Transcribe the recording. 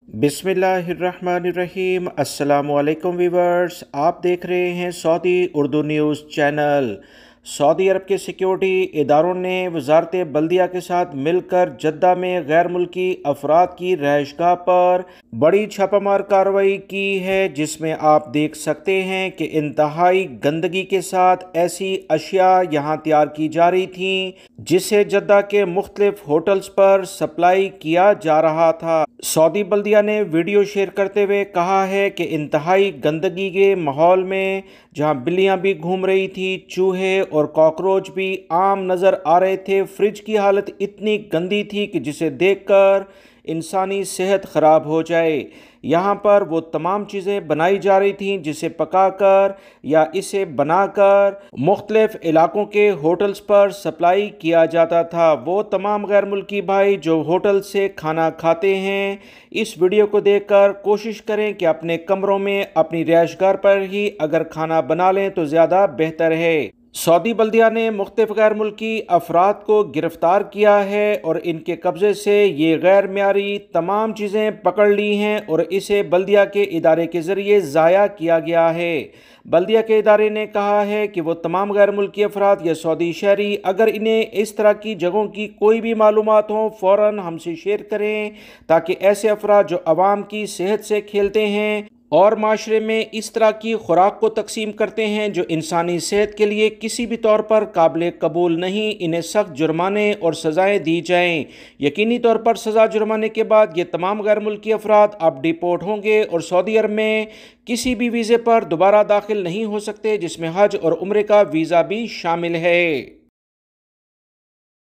बिस्मिल्लाहिर्रहमानिर्रहीम। अस्सलामुअलैकुम वीवर्स, आप देख रहे हैं सऊदी उर्दू न्यूज़ चैनल। सऊदी अरब के सिक्योरिटी इदारों ने वजारत बल्दिया के साथ मिलकर जद्दा में गैर मुल्की अफराद की रहायशगाह पर बड़ी छापामार कार्रवाई की है, जिसमें आप देख सकते हैं कि इंतहाई गंदगी के साथ ऐसी अशिया यहाँ तैयार की जा रही थी जिसे जद्दा के मुख्तलिफ होटल्स पर सप्लाई किया जा रहा था। सऊदी बल्दिया ने वीडियो शेयर करते हुए कहा है कि इंतहाई गंदगी के माहौल में जहां बिल्लियां भी घूम रही थी, चूहे और कॉकरोच भी आम नज़र आ रहे थे। फ्रिज की हालत इतनी गंदी थी कि जिसे देखकर इंसानी सेहत ख़राब हो जाए। यहाँ पर वो तमाम चीज़ें बनाई जा रही थीं जिसे पकाकर या इसे बनाकर मुख्तलिफ इलाकों के होटल्स पर सप्लाई किया जाता था। वो तमाम गैर मुल्की भाई जो होटल से खाना खाते हैं, इस वीडियो को देखकर कोशिश करें कि अपने कमरों में अपनी रिहाइशगाह पर ही अगर खाना बना लें तो ज़्यादा बेहतर है। सऊदी बल्दिया ने मुख्तलिफ गैर मुल्की अफराद को गिरफ्तार किया है और इनके कब्ज़े से ये गैर मियारी तमाम चीज़ें पकड़ ली हैं और इसे बल्दिया के इदारे के ज़रिए ज़ाया किया गया है। बल्दिया के इदारे ने कहा है कि वो तमाम गैर मुल्की अफराद या सऊदी शहरी अगर इन्हें इस तरह की जगहों की कोई भी मालूमात हो फ़ौरन हमसे शेयर करें, ताकि ऐसे अफराद जो आवाम की सेहत से खेलते हैं और माशरे में इस तरह की खुराक को तकसीम करते हैं जो इंसानी सेहत के लिए किसी भी तौर पर काबिल कबूल नहीं, इन्हें सख्त जुर्माने और सज़ाएँ दी जाएँ। यकीनी तौर पर सज़ा जुर्माने के बाद ये तमाम गैर मुल्की अफराद अब डिपोर्ट होंगे और सऊदी अरब में किसी भी वीज़े पर दोबारा दाखिल नहीं हो सकते, जिसमें हज और उम्रे का वीज़ा भी शामिल है।